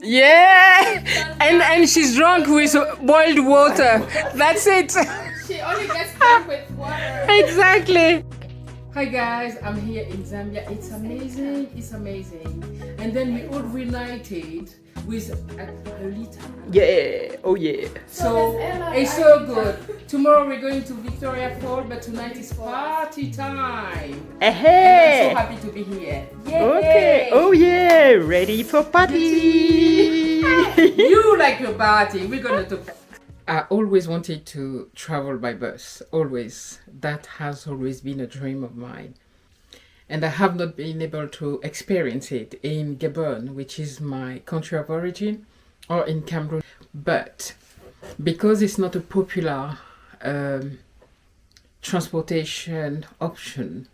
Yeah, and she's drunk with boiled water. That's it. She only gets drunk with water. Exactly. Hi guys, I'm here in Zambia. It's amazing. It's amazing. And then we all reunited with Lolita. Yeah. Oh yeah. So it's so good. Tomorrow we're going to Victoria Falls, but tonight is party time. Hey. And I'm so happy to be here. Yay. Okay. Oh yeah. Ready for party. You like your party. We're gonna talk. I always wanted to travel by bus. Always. That has always been a dream of mine. And I have not been able to experience it in Gabon, which is my country of origin, or in Cameroon. But because it's not a popular transportation option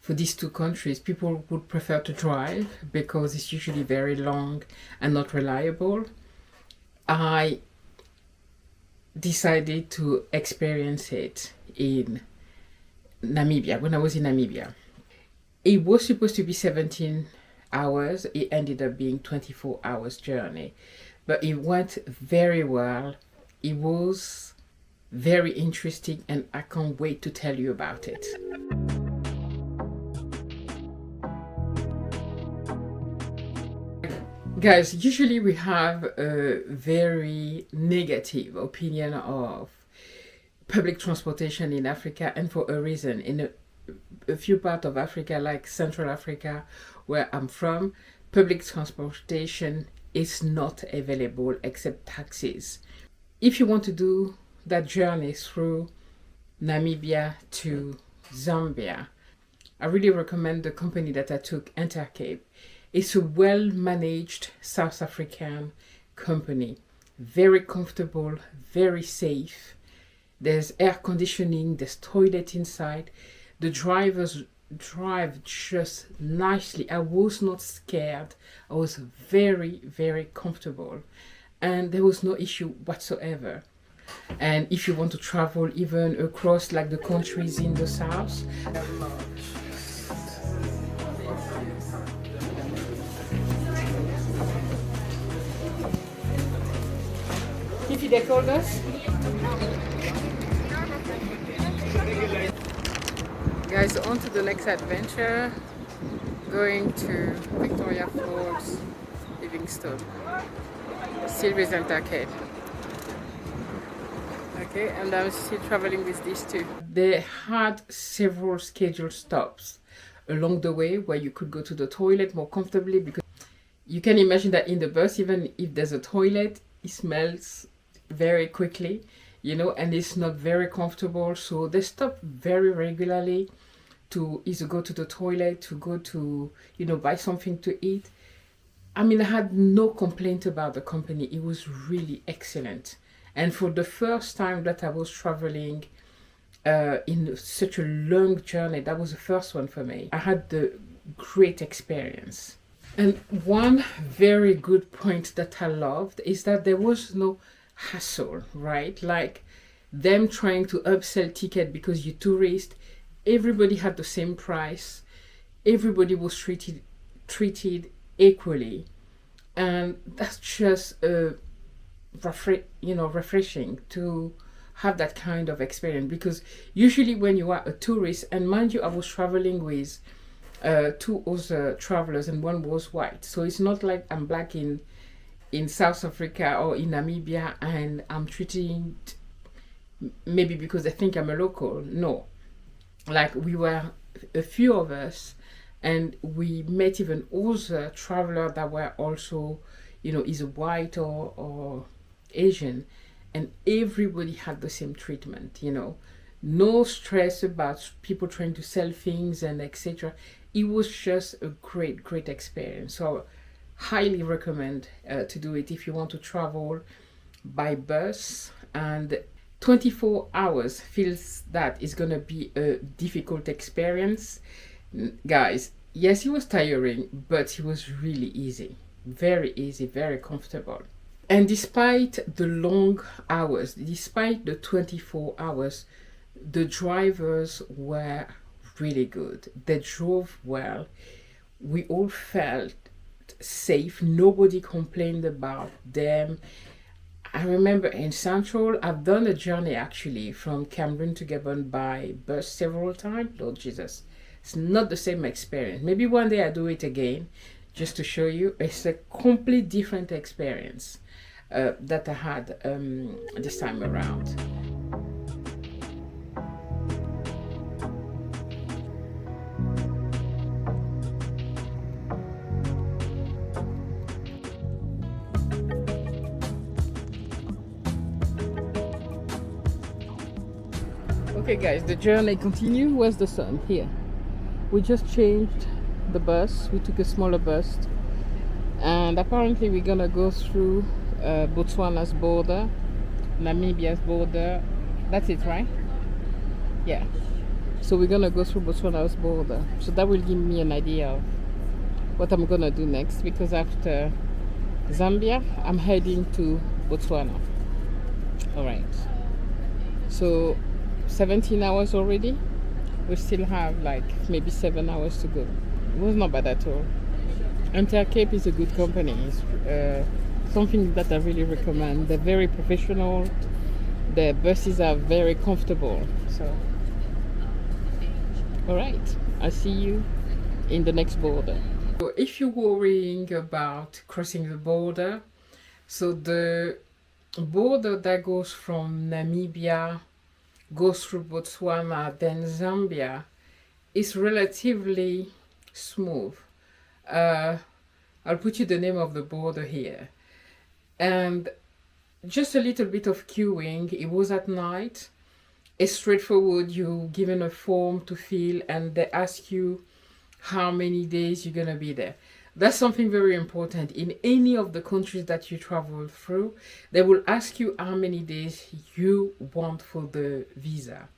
for these two countries, people would prefer to drive because it's usually very long and not reliable. I decided to experience it in Namibia, when I was in Namibia. It was supposed to be 17 hours. It ended up being 24 hours journey, but it went very well. It was very interesting and I can't wait to tell you about it. Guys, usually we have a very negative opinion of public transportation in Africa, and for a reason. In a few parts of Africa, like Central Africa, where I'm from, public transportation is not available except taxis. If you want to do that journey through Namibia to Zambia, I really recommend the company that I took, Intercape. It's a well-managed South African company. Very comfortable, very safe. There's air conditioning, there's toilet inside. The drivers drive just nicely. I was not scared. I was very, very comfortable. And there was no issue whatsoever. And if you want to travel even across like the countries in the south, if they called us. Guys, on to the next adventure, going to Victoria Falls, Livingstone. Still with Intercape. Okay, and I'm still traveling with these two. They had several scheduled stops along the way where you could go to the toilet more comfortably, because you can imagine that in the bus, even if there's a toilet, it smells very quickly, you know, and it's not very comfortable. So they stop very regularly to either go to the toilet, to go to, you know, buy something to eat. I mean, I had no complaint about the company. It was really excellent. And for the first time that I was traveling in such a long journey, that was the first one for me. I had the great experience. And one very good point that I loved is that there was no hassle, right? Like them trying to upsell ticket because you're tourist. Everybody had the same price. Everybody was treated equally, and that's just refreshing to have that kind of experience. Because usually when you are a tourist, and mind you, I was traveling with two other travelers, and one was white, so it's not like I'm black in South Africa or in Namibia and I'm treating maybe because they think I'm a local. No, like we were a few of us, and we met even other travelers that were also, you know, either white or Asian, and everybody had the same treatment, you know. No stress about people trying to sell things and etc. It was just a great experience. So highly recommend to do it if you want to travel by bus. And 24 hours feels that is gonna be a difficult experience, guys. Yes, it was tiring, but it was really easy, very easy, very comfortable. And despite the long hours, despite the 24 hours, the drivers were really good. They drove well. We all felt safe. Nobody complained about them. I remember in Central, I've done a journey actually from Cameroon to Gabon by bus several times. Lord Jesus, it's not the same experience. Maybe one day I do it again just to show you. It's a complete different experience that I had this time around. Okay guys, the journey continues. Where's the sun? Here. We just changed the bus. We took a smaller bus. And apparently we're gonna go through Botswana's border, Namibia's border. That's it, right? Yeah. So we're gonna go through Botswana's border. So that will give me an idea of what I'm gonna do next, because after Zambia, I'm heading to Botswana. Alright. So 17 hours already. We still have like maybe 7 hours to go. It was not bad at all. Intercape is a good company. It's something that I really recommend. They're very professional. The buses are very comfortable. So, all right. I'll see you in the next border. So if you're worrying about crossing the border, so the border that goes from Namibia goes through Botswana, then Zambia, is relatively smooth. I'll put you the name of the border here. And just a little bit of queuing. It was at night. It's straightforward. You're given a form to fill and they ask you how many days you're going to be there. That's something very important. In any of the countries that you travel through, they will ask you how many days you want for the visa.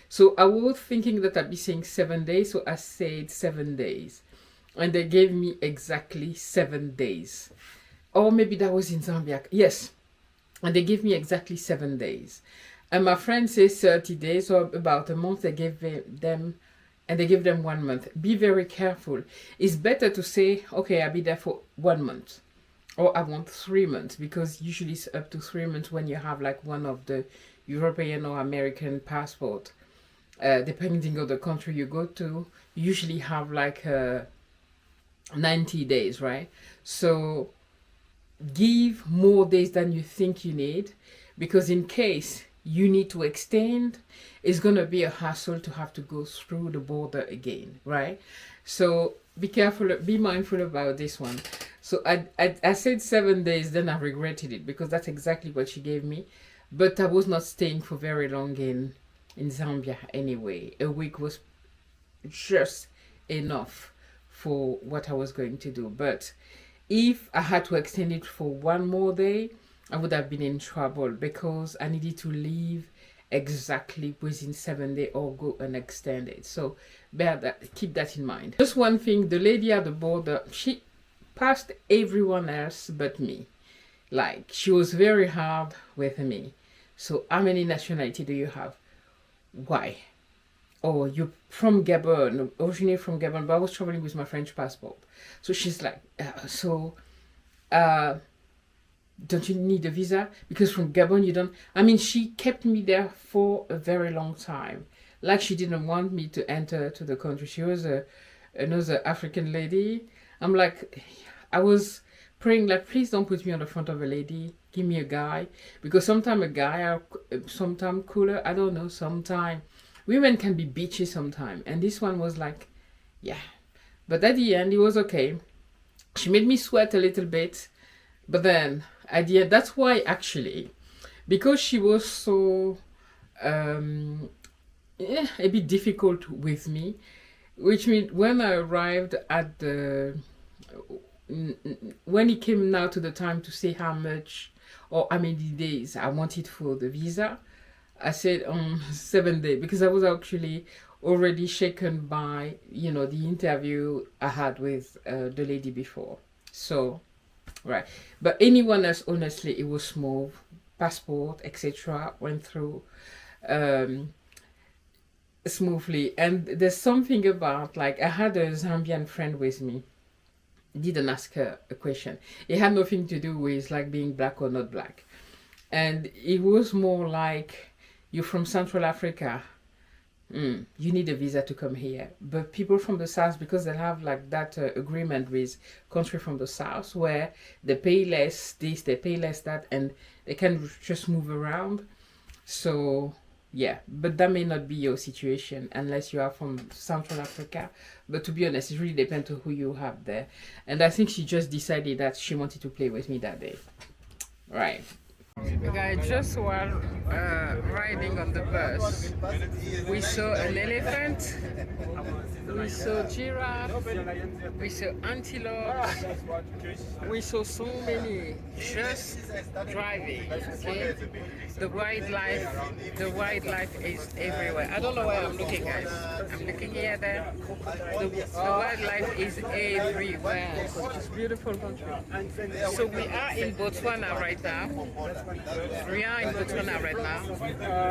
So I was thinking that I'd be saying 7 days, so I said 7 days. And they gave me exactly 7 days. Or maybe that was in Zambia. Yes. And they gave me exactly 7 days. And my friend says 30 days, or about a month. They gave them, and they give them 1 month. Be very careful. It's better to say, okay, I'll be there for 1 month. Or I want 3 months, because usually it's up to 3 months when you have like one of the European or American passport. Depending on the country you go to, you usually have like 90 days, right? So give more days than you think you need, because in case you need to extend, it's going to be a hassle to have to go through the border again, right? So be careful, be mindful about this one. So I said 7 days, then I regretted it, because that's exactly what she gave me. But I was not staying for very long in Zambia anyway. A week was just enough for what I was going to do. But if I had to extend it for 1 more day, I would have been in trouble, because I needed to leave exactly within 7 days or go and extend it. So keep that in mind. Just one thing, the lady at the border, she passed everyone else but me. Like, she was very hard with me. So how many nationality do you have? Why? Oh, you're from Gabon, originally from Gabon, but I was traveling with my French passport. So she's like, don't you need a visa? Because from Gabon you don't. I mean, she kept me there for a very long time. Like, she didn't want me to enter to the country. She was another African lady. I'm like, I was praying like, please don't put me on the front of a lady. Give me a guy. Because sometimes a guy are sometimes cooler. I don't know, sometimes. Women can be bitchy sometimes. And this one was like, yeah. But at the end, it was okay. She made me sweat a little bit. But then, at the end, that's why actually, because she was so a bit difficult with me, which means when I arrived at the, when it came now to the time to say how much or how many days I wanted for the visa, I said 7 days, because I was actually already shaken by, you know, the interview I had with the lady before. So, right. But anyone else, honestly, it was smooth. Passport, etc. went through smoothly. And there's something about, like, I had a Zambian friend with me. didn't ask her a question. It had nothing to do with like being black or not black. And it was more like, you're from Central Africa, you need a visa to come here. But people from the south, because they have like that agreement with country from the south where they pay less this, they pay less that, and they can just move around. So yeah, but that may not be your situation unless you are from Central Africa. But to be honest, it really depends on who you have there. And I think she just decided that she wanted to play with me that day. Right. Guys, just while riding on the bus, we saw an elephant, we saw giraffe, we saw antelopes, we saw so many just driving. Okay, the wildlife is everywhere. I don't know where I'm looking, guys. I'm looking here, there. The wildlife is everywhere. It's beautiful country. So we are in Botswana right now. We are in Botswana right now.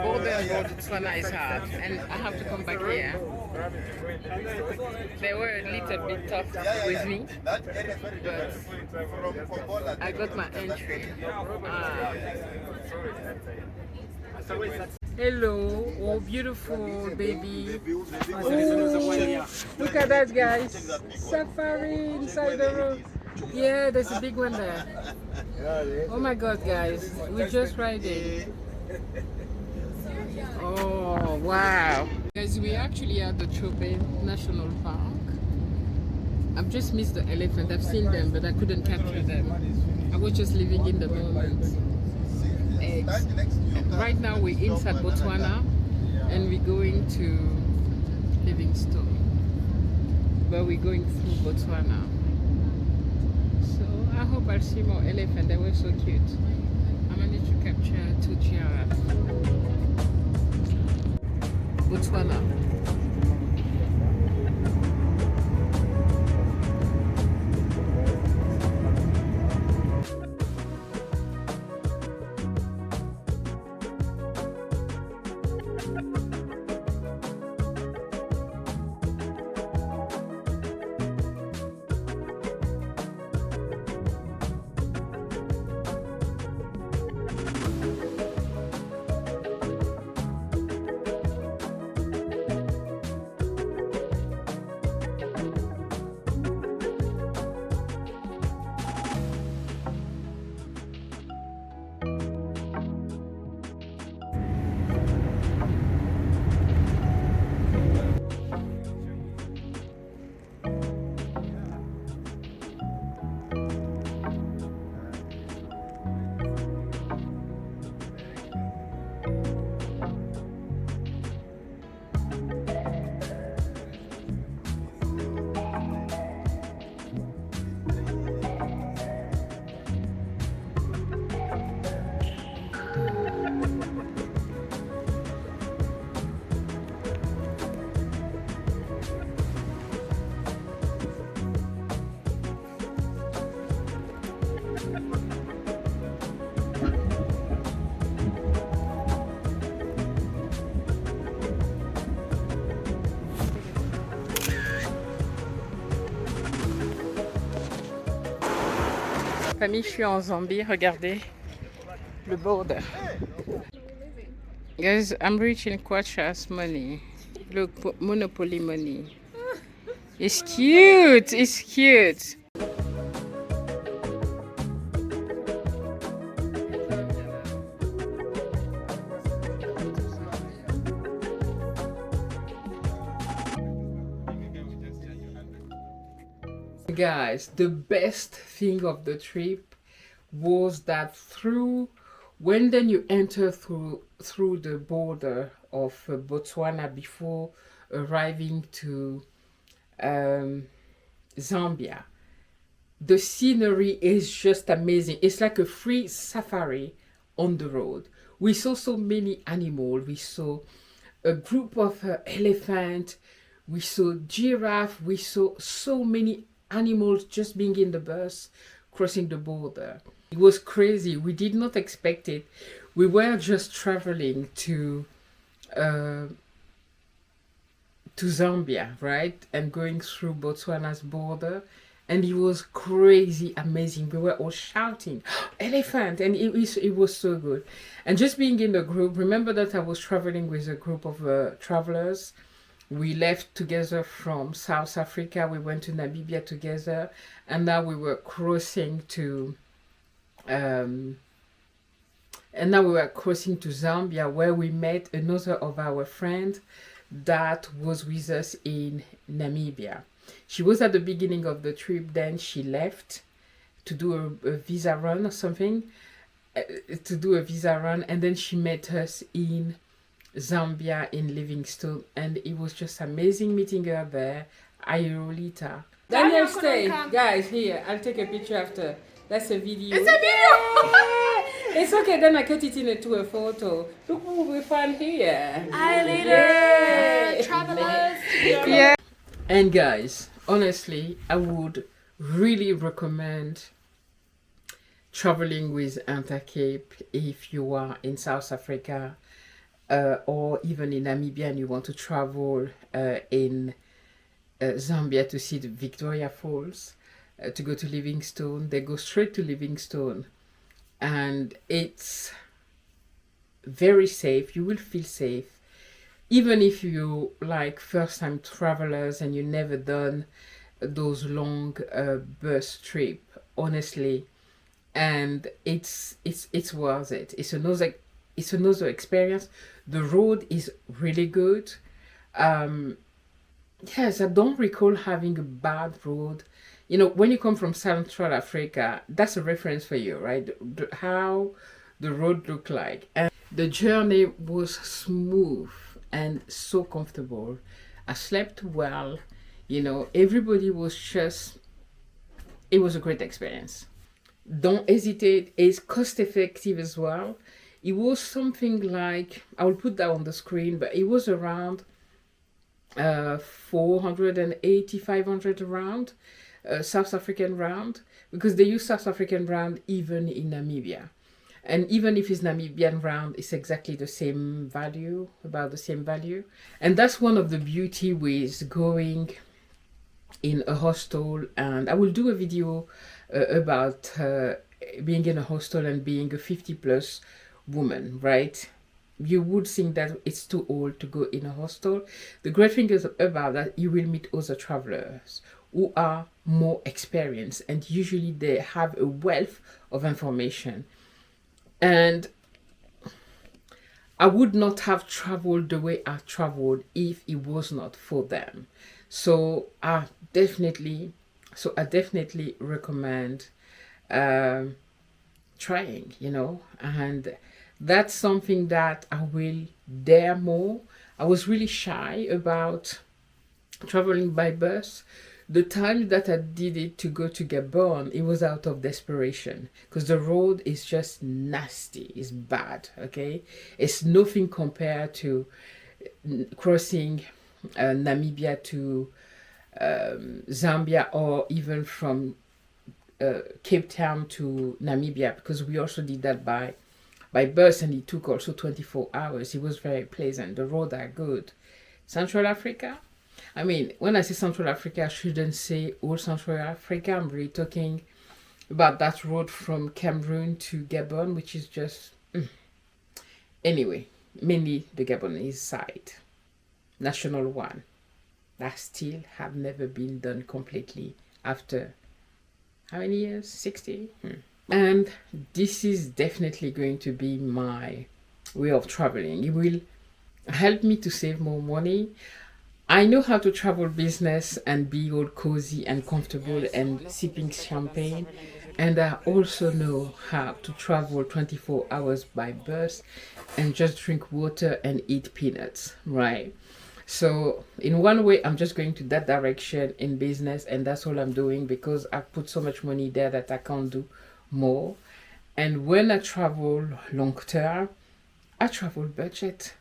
Border and Botswana is hard, and I have to come back here. They were a little bit tough with me, but I got my entry. Hello, oh beautiful baby. Oh, look at that, guys. Safari inside the room. Yeah, there's a big one there. Oh my god, guys, we just ride it. Oh wow, guys, we actually at the Chobe National Park. I've just missed the elephant. I've seen them, but I couldn't capture them. I was just living in the moment. Right now we're inside Botswana and we're going to Livingstone, but we're going through Botswana. I hope I'll see more elephants. They were so cute. I managed to capture 2 giraffes. Botswana. Famille, je suis en Zambie, regardez le border. Guys, I'm rich in Kwacha's money. Look, Monopoly money. It's cute, it's cute. Guys, the best thing of the trip was that when then you enter through the border of Botswana before arriving to Zambia, the scenery is just amazing. It's like a free safari on the road. We saw so many animals. We saw a group of elephants. We saw giraffe. We saw so many animals just being in the bus crossing the border. It was crazy. We did not expect it. We were just traveling to Zambia, right, and going through Botswana's border, and it was crazy amazing. We were all shouting elephant, and it was so good. And just being in the group, remember that I was traveling with a group of travelers. We left together from South Africa, we went to Namibia together, and now we were crossing to Zambia, where we met another of our friends that was with us in Namibia. She was at the beginning of the trip, then she left to do a visa run or something, and then she met us in Zambia, in Livingstone, and it was just amazing meeting her there. Ayurolita. Daniel, stay. Guys, here, I'll take a picture after. That's a video. It's a video! It's okay, then I cut it into a photo. Look who we found here. Hi, later, Yay. travelers. Yeah. And guys, honestly, I would really recommend traveling with Intercape if you are in South Africa or even in Namibia and you want to travel in Zambia to see the Victoria Falls, to go to Livingstone. They go straight to Livingstone, and it's very safe. You will feel safe even if you like first time travelers and you never done those long bus trip, honestly. And it's worth it. It's another experience. The road is really good. Yes, I don't recall having a bad road. You know, when you come from Central Africa, that's a reference for you, right? How the road looked like. And the journey was smooth and so comfortable. I slept well. You know, everybody was just, it was a great experience. Don't hesitate. It's cost effective as well. It was something like, I will put that on the screen, but it was around 480, 500 around, South African rand, because they use South African rand even in Namibia. And even if it's Namibian rand, it's exactly the same value, about the same value. And that's one of the beauty with going in a hostel. And I will do a video about being in a hostel and being a 50 plus woman, right? You would think that it's too old to go in a hostel. The great thing is about that you will meet other travelers who are more experienced, and usually they have a wealth of information. And I would not have traveled the way I traveled if it was not for them. So I definitely recommend trying, you know, and that's something that I will dare more. I was really shy about traveling by bus. The time that I did it to go to Gabon, it was out of desperation because the road is just nasty. It's bad, okay? It's nothing compared to crossing Namibia to Zambia, or even from Cape Town to Namibia, because we also did that by bus, and it took also 24 hours. It was very pleasant. The roads are good. Central Africa, I mean, when I say Central Africa, I shouldn't say all Central Africa. I'm really talking about that road from Cameroon to Gabon, which is just anyway, mainly the Gabonese side, national one, that still have never been done completely after how many years? 60. And this is definitely going to be my way of traveling. It will help me to save more money. I know how to travel business and be all cozy and comfortable and sipping champagne. And I also know how to travel 24 hours by bus and just drink water and eat peanuts, right? So in one way, I'm just going to that direction in business, and that's all I'm doing because I put so much money there that I can't do more. And when I travel long term, I travel budget,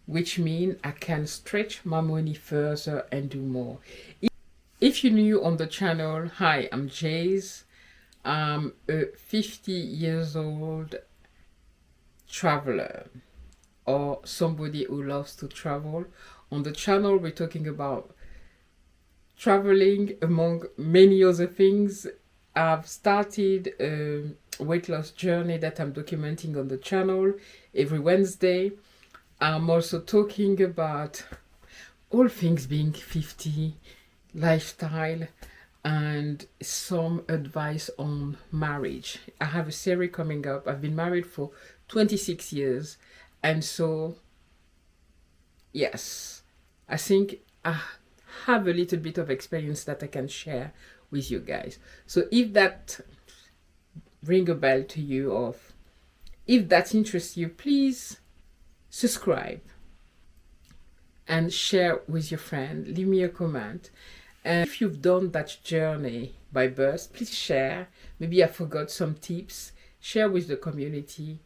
which means I can stretch my money further and do more. If you're new on the channel, hi, I'm Jace. I'm a 50 years old traveler, or somebody who loves to travel. On the channel, we're talking about traveling, among many other things. I've started a weight loss journey that I'm documenting on the channel every Wednesday. I'm also talking about all things being 50, lifestyle, and some advice on marriage. I have a series coming up. I've been married for 26 years, and so yes, I think I have a little bit of experience that I can share with you guys. So if that ring a bell to you, or if that interests you, please subscribe and share with your friend. Leave me a comment. And if you've done that journey by bus, please share. Maybe I forgot some tips. Share with the community.